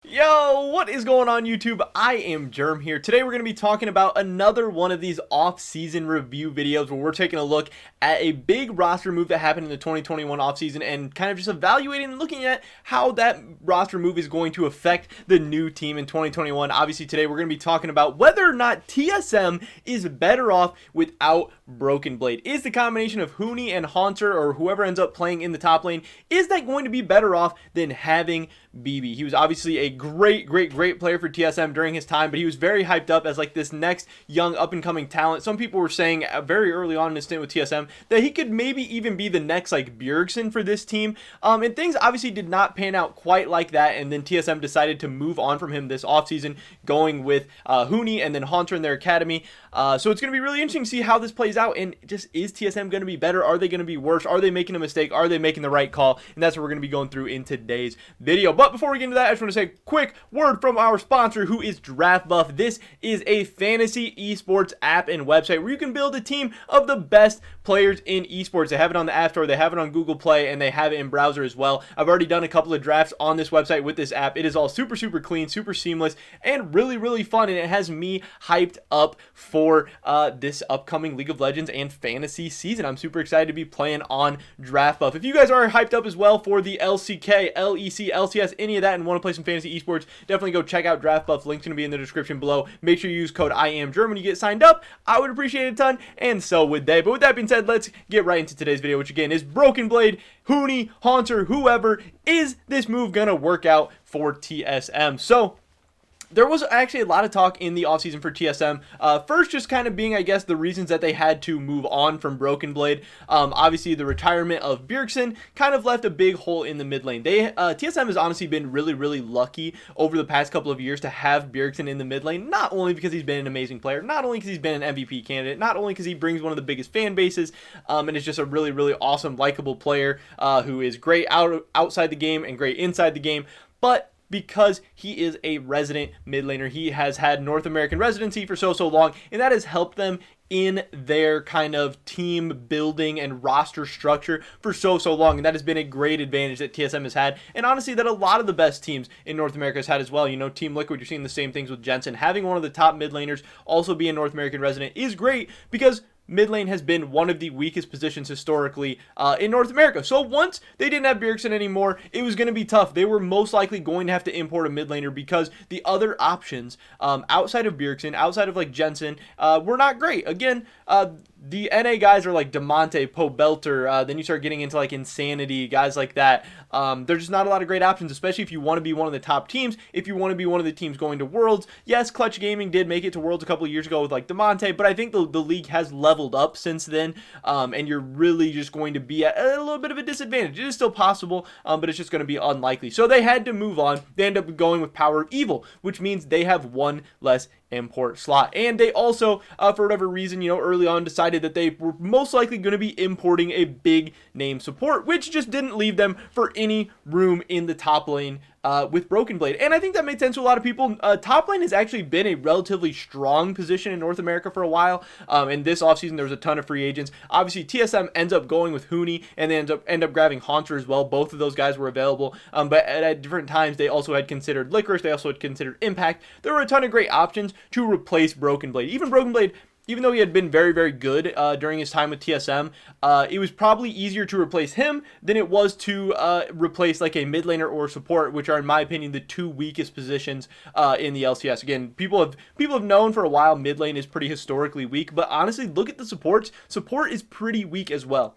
Yo, what is going on YouTube? I am Germ here. Today we're going to be talking about another one of these off-season review videos where we're taking a look at a big roster move that happened in the 2021 off-season and kind of just evaluating and looking at how that roster move is going to affect the new team in 2021. Obviously today we're going to be talking about whether or not TSM is better off without Brokenblade. Is the combination of Huni and Haunter, or whoever ends up playing in the top lane, is that going to be better off than having BB? He was obviously a great player for TSM during his time, but he was very hyped up as like this next young up-and-coming talent. Some people were saying very early on in his stint with TSM that he could maybe even be the next like Bjergsen for this team, and things obviously did not pan out quite like that, and then TSM decided to move on from him this offseason, going with Huni and then Haunter in their academy. So it's going to be really interesting to see how this plays out, and just is TSM going to be better? Are they going to be worse? Are they making a mistake? Are they making the right call? And that's what we're going to be going through in today's video. But before we get into that, I just want to say a quick word from our sponsor, who is DraftBuff. This is a fantasy esports app and website where you can build a team of the best players in esports. They have it on the App Store, they have it on Google Play, and they have it in browser as well. I've already done a couple of drafts on this website with this app. It is all super clean, super seamless, and really fun, and it has me hyped up for this upcoming League of Legends and fantasy season. I'm super excited to be playing on DraftBuff. If you guys are hyped up as well for the LCK, LEC, LCS, any of that, and want to play some fantasy esports, definitely go check out DraftBuff. Link's going to be in the description below. Make sure you use code IAMGERM when you get signed up. I would appreciate it a ton, and so would they. But with that being said, let's get right into today's video, which again is Brokenblade, Huni, Haunter, whoever. Is this move going to work out for TSM? So there was actually a lot of talk in the offseason for TSM. First, just kind of being, I guess, the reasons that they had to move on from Brokenblade. Obviously, the retirement of Bjergsen kind of left a big hole in the mid lane. TSM has honestly been really lucky over the past couple of years to have Bjergsen in the mid lane, not only because he's been an amazing player, not only because he's been an MVP candidate, not only because he brings one of the biggest fan bases, and is just a really awesome, likable player who is great outside the game and great inside the game, but because he is a resident mid laner. He has had North American residency for so long, and that has helped them in their kind of team building and roster structure for so long, and that has been a great advantage that TSM has had, and honestly that a lot of the best teams in North America has had as well. You know, Team Liquid, you're seeing the same things with Jensen. Having one of the top mid laners also be a North American resident is great, because mid lane has been one of the weakest positions historically in North America. So once they didn't have Bjergsen anymore, it was going to be tough. They were most likely going to have to import a mid laner, because the other options outside of Bjergsen, outside of like Jensen, were not great. Again, the NA guys are like Demonte, Poe Belter, then you start getting into like Insanity, guys like that. There's just not a lot of great options, especially if you want to be one of the top teams, if you want to be one of the teams going to Worlds. Yes, Clutch Gaming did make it to Worlds a couple of years ago with like Demonte, but I think the league has leveled up since then, and you're really just going to be at a little bit of a disadvantage. It is still possible, but it's just going to be unlikely. So they had to move on. They end up going with Power of Evil, which means they have one less import slot, and they also for whatever reason, you know, early on decided that they were most likely going to be importing a big name support, which just didn't leave them for any room in the top lane with Brokenblade. And I think that made sense to a lot of people. Top lane has actually been a relatively strong position in North America for a while, and this offseason there was a ton of free agents. Obviously TSM ends up going with Huni, and they end up grabbing Haunter as well. Both of those guys were available, but at different times they also had considered Licorice, they also had considered Impact. There were a ton of great options to replace Brokenblade. Even Brokenblade, even though he had been very good during his time with TSM, it was probably easier to replace him than it was to replace like a mid laner or support, which are in my opinion the two weakest positions in the LCS. Again, people have known for a while mid lane is pretty historically weak, but honestly, look at the supports. Support is pretty weak as well.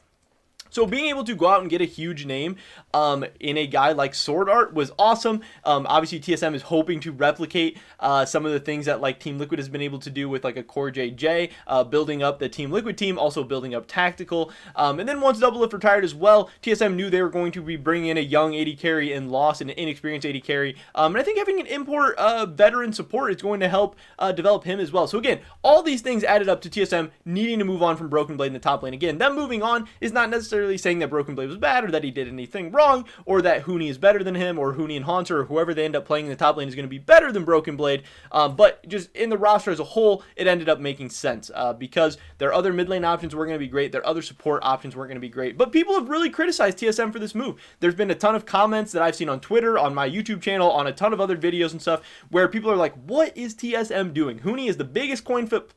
So being able to go out and get a huge name in a guy like Sword Art was awesome. Obviously, TSM is hoping to replicate some of the things that like Team Liquid has been able to do with like a Core JJ, building up the Team Liquid team, also building up Tactical. And then once Doublelift retired as well, TSM knew they were going to be bringing in a young AD carry and lost an inexperienced AD carry. And I think having an import veteran support is going to help develop him as well. So again, all these things added up to TSM needing to move on from Brokenblade in the top lane. Again, them moving on is not necessarily necessarily saying that Brokenblade was bad or that he did anything wrong or that Huni is better than him or Huni and Haunter or whoever they end up playing in the top lane is going to be better than Brokenblade. But just in the roster as a whole, it ended up making sense because their other mid lane options were going to be great. Their other support options weren't going to be great. But people have really criticized TSM for this move. There's been a ton of comments that I've seen on Twitter, on my YouTube channel, on a ton of other videos and stuff where people are like, what is TSM doing? Huni is the biggest coin flip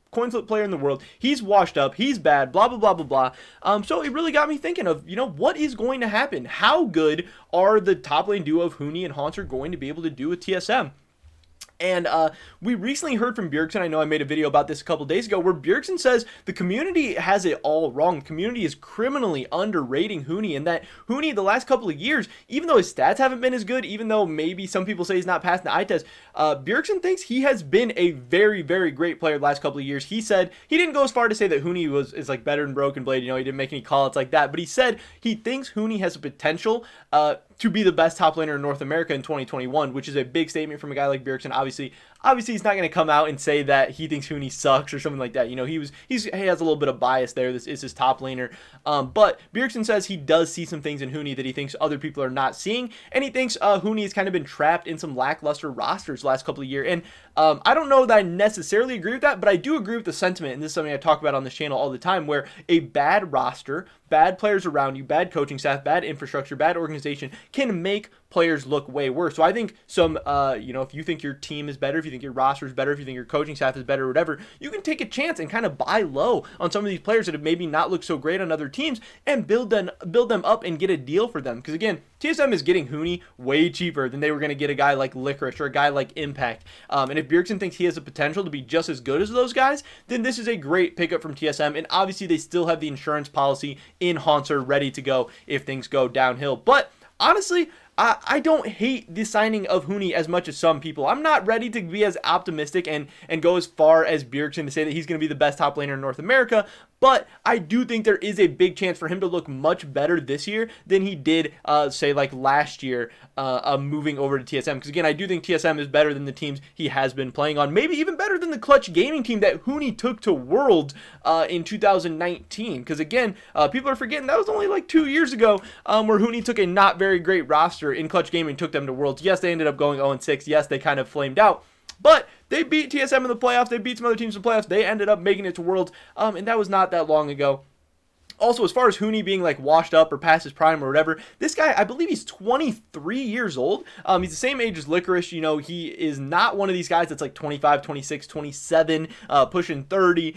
player in the world. He's washed up. He's bad. Blah, blah, blah, blah, blah. So it really got me thinking of, what is going to happen? How good are the top lane duo of Huni and Haunter going to be able to do with TSM? And we recently heard from Bjergsen. I know I made a video about this a couple days ago where Bjergsen says the community has it all wrong. The community is criminally underrating Huni, and that Huni the last couple of years, even though his stats haven't been as good, even though maybe some people say he's not passing the eye test, Bjergsen thinks he has been a very, very great player the last couple of years. He said he didn't go as far to say that Huni is like better than Brokenblade. He didn't make any call-outs like that, but he said he thinks Huni has the potential to be the best top laner in North America in 2021, which is a big statement from a guy like Bjergsen. Obviously he's not going to come out and say that he thinks Huni sucks or something like that. He has a little bit of bias there. This is his top laner. But Bjergsen says he does see some things in Huni that he thinks other people are not seeing, and he thinks Huni has kind of been trapped in some lackluster rosters the last couple of years. And I don't know that I necessarily agree with that, but I do agree with the sentiment, and this is something I talk about on this channel all the time, where a bad roster, bad players around you, bad coaching staff, bad infrastructure, bad organization can make players look way worse. So I think if you think your team is better, if you think your roster is better, if you think your coaching staff is better or whatever, you can take a chance and kind of buy low on some of these players that have maybe not looked so great on other teams and build them up and get a deal for them. Because again, TSM is getting Huni way cheaper than they were going to get a guy like Licorice or a guy like Impact. And if Bjergsen thinks he has the potential to be just as good as those guys, then this is a great pickup from TSM. And obviously they still have the insurance policy in Haunter ready to go if things go downhill. But honestly, I don't hate the signing of Huni as much as some people. I'm not ready to be as optimistic and go as far as Bjergsen to say that he's going to be the best top laner in North America, but I do think there is a big chance for him to look much better this year than he did, say, like last year, moving over to TSM. Because again, I do think TSM is better than the teams he has been playing on. Maybe even better than the Clutch Gaming team that Huni took to Worlds in 2019. Because again, people are forgetting that was only like 2 years ago where Huni took a not very great roster in Clutch Gaming, took them to Worlds. Yes, they ended up going 0-6. Yes, they kind of flamed out. But they beat TSM in the playoffs. They beat some other teams in the playoffs. They ended up making it to Worlds, and that was not that long ago. Also, as far as Huni being like washed up or past his prime or whatever, this guy, I believe he's 23 years old. He's the same age as Licorice. He is not one of these guys that's like 25, 26, 27, pushing 30.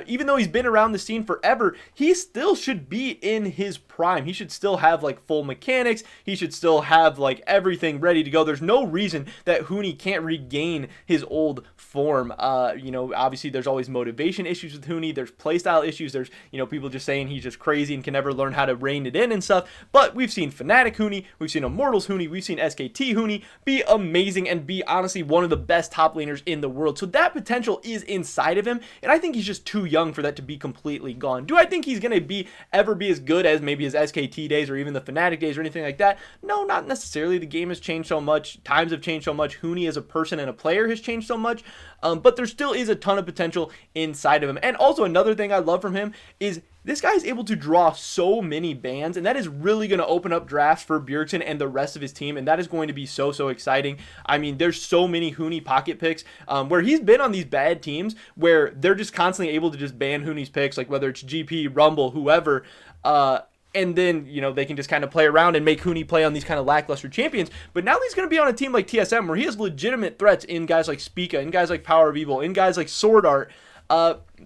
Even though he's been around the scene forever, he still should be in his prime. He should still have like full mechanics. He should still have like everything ready to go. There's no reason that Huni can't regain his old form. Obviously there's always motivation issues with Huni. There's playstyle issues. There's, people just saying he's just crazy and can never learn how to rein it in and stuff. But we've seen Fnatic Huni, we've seen Immortals Huni, we've seen SKT Huni be amazing and be honestly one of the best top laners in the world. So that potential is inside of him, and I think he's just too young for that to be completely gone. Do I think he's going to ever be as good as maybe his SKT days or even the Fnatic days or anything like that? No, not necessarily. The game has changed so much. Times have changed so much. Huni as a person and a player has changed so much. But there still is a ton of potential inside of him. And also another thing I love from him is this guy is able to draw so many bans, and that is really going to open up drafts for Bjergsen and the rest of his team, and that is going to be so exciting. I mean, there's so many Huni pocket picks where he's been on these bad teams where they're just constantly able to just ban Huni's picks, like whether it's GP, Rumble, whoever, and then, they can just kind of play around and make Huni play on these kind of lackluster champions. But now he's going to be on a team like TSM where he has legitimate threats in guys like Spica, in guys like Power of Evil, in guys like Sword Art.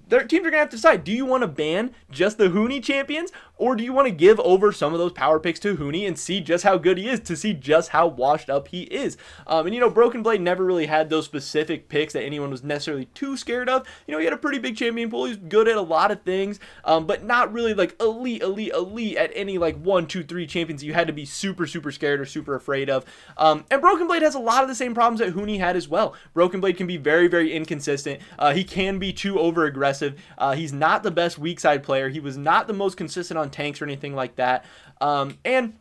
Their teams are going to have to decide, do you want to ban just the Huni champions, or do you want to give over some of those power picks to Huni and see just how good he is, to see just how washed up he is? Brokenblade never really had those specific picks that anyone was necessarily too scared of. He had a pretty big champion pool. He's good at a lot of things, but not really like elite at any like 1, 2, 3 champions that you had to be super scared or super afraid of. And Brokenblade has a lot of the same problems that Huni had as well. Brokenblade can be very inconsistent. He can be too over aggressive. He's not the best weak side player. He was not the most consistent on tanks or anything like that. And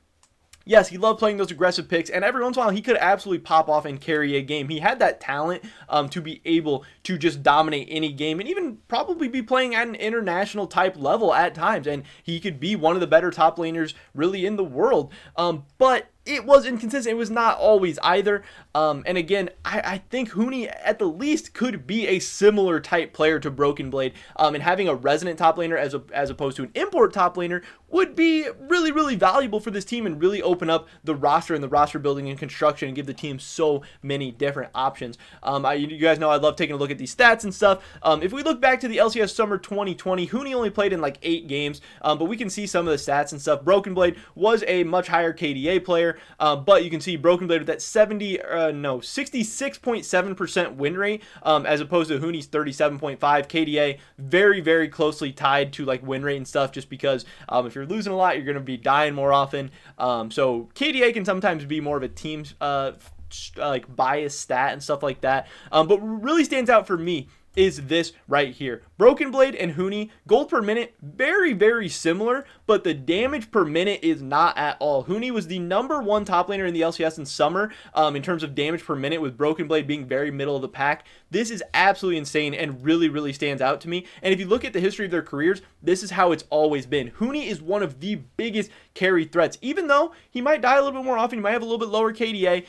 yes, he loved playing those aggressive picks, and every once in a while he could absolutely pop off and carry a game. He had that talent to be able to just dominate any game and even probably be playing at an international type level at times, and he could be one of the better top laners really in the world. But it was inconsistent. It was not always either. And again, I think Huni at the least could be a similar type player to Brokenblade. And having a resident top laner as opposed to an import top laner would be really, really valuable for this team and really open up the roster and the roster building and construction and give the team so many different options. You guys know I love taking a look at these stats and stuff. If we look back to the LCS Summer 2020, Huni only played in like 8 games, but we can see some of the stats and stuff. Brokenblade was a much higher KDA player. But you can see Brokenblade with that 66.7% win rate, as opposed to Huni's 37.5. KDA very, very closely tied to like win rate and stuff, just because if you're losing a lot, you're going to be dying more often. So KDA can sometimes be more of a team's like biased stat and stuff like that. But what really stands out for me is this right here. Brokenblade and Huni, gold per minute, very, very similar, but the damage per minute is not at all. Huni was the #1 top laner in the LCS in summer in terms of damage per minute, with Brokenblade being very middle of the pack. This is absolutely insane and really, really stands out to me. And if you look at the history of their careers, this is how it's always been. Huni is one of the biggest carry threats. Even though he might die a little bit more often, he might have a little bit lower KDA,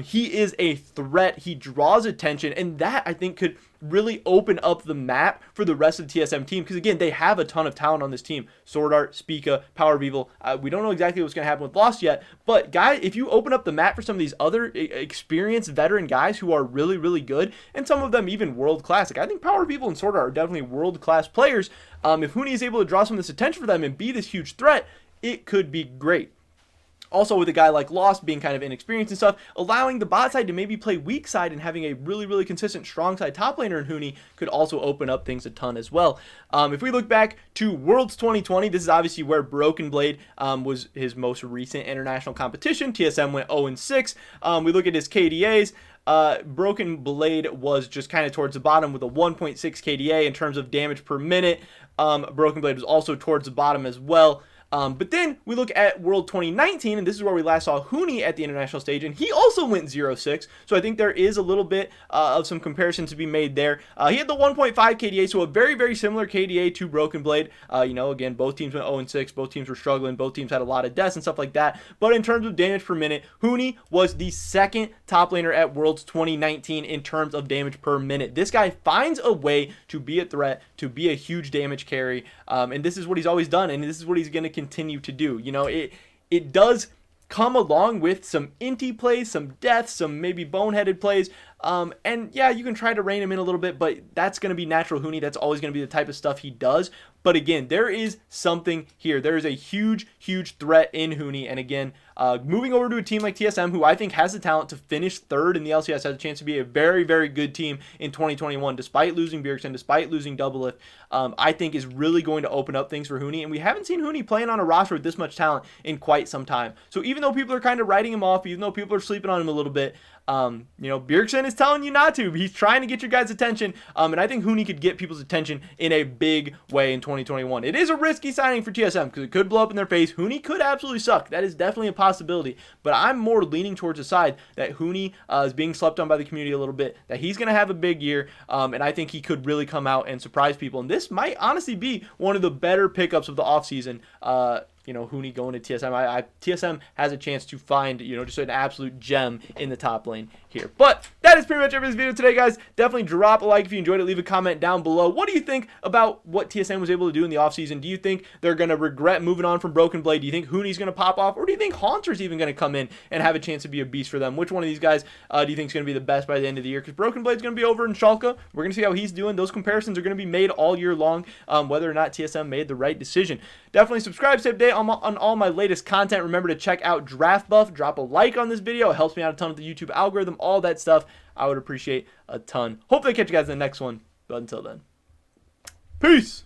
he is a threat. He draws attention, and that I think could really open up the map for the rest of the TSM team, because again, they have a ton of talent on this team. Sword Art, Spica, Power of Evil. We don't know exactly what's going to happen with Lost yet, but guys, if you open up the map for some of these other experienced veteran guys who are really, really good, and some of them even world class, like I think Power of Evil and Sword Art are definitely world class players. If Huni is able to draw some of this attention for them and be this huge threat, it could be great. Also, with a guy like Lost being kind of inexperienced and stuff, allowing the bot side to maybe play weak side and having a really, really consistent strong side top laner in Huni could also open up things a ton as well. If we look back to Worlds 2020, this is obviously where Brokenblade was his most recent international competition. TSM went 0-6. We look at his KDAs. Brokenblade was just kind of towards the bottom with a 1.6 KDA in terms of damage per minute. Brokenblade was also towards the bottom as well. But then we look at World 2019, and this is where we last saw Huni at the international stage, and he also went 0-6. So I think there is a little bit of some comparison to be made there. He had the 1.5 KDA, so a very, very similar KDA to Brokenblade. You know, again, both teams went 0-6. Both teams were struggling. Both teams had a lot of deaths and stuff like that. But in terms of damage per minute, Huni was the second top laner at Worlds 2019 in terms of damage per minute. This guy finds a way to be a threat, to be a huge damage carry, and this is what he's always done, and this is what he's going to continue to do. You know, it does come along with some inty plays, some deaths, some maybe boneheaded plays. And yeah, you can try to rein him in a little bit, but that's going to be natural Huni. That's always going to be the type of stuff he does. But again, there is something here. There is a huge, huge threat in Huni. And again, moving over to a team like TSM, who I think has the talent to finish third in the LCS, has a chance to be a very, very good team in 2021, despite losing Bjergsen, despite losing Doublelift, I think is really going to open up things for Huni. And we haven't seen Huni playing on a roster with this much talent in quite some time. So even though people are kind of writing him off, even though people are sleeping on him a little bit, you know, Bjergsen is telling you not to. He's trying to get your guys' attention, and I think Huni could get people's attention in a big way in 2021. It is a risky signing for TSM because it could blow up in their face. Huni could absolutely suck. That is definitely a possibility, but I'm more leaning towards the side that Huni is being slept on by the community a little bit, that he's going to have a big year, and I think he could really come out and surprise people, and this might honestly be one of the better pickups of the offseason. You know, Huni going to TSM. TSM has a chance to find, you know, just an absolute gem in the top lane here. But that is pretty much everything for this video today, guys. Definitely drop a like if you enjoyed it. Leave a comment down below. What do you think about what TSM was able to do in the offseason? Do you think they're going to regret moving on from Brokenblade? Do you think Huni's going to pop off? Or do you think Haunter's even going to come in and have a chance to be a beast for them? Which one of these guys do you think is going to be the best by the end of the year? Because Brokenblade's going to be over in Schalke. We're going to see how he's doing. Those comparisons are going to be made all year long, whether or not TSM made the right decision. Definitely subscribe to stay up to date on all my latest content. Remember to check out Draft Buff. Drop a like on this video. It helps me out a ton with the YouTube algorithm. All that stuff I would appreciate a ton. Hopefully I catch you guys in the next one. But until then, peace.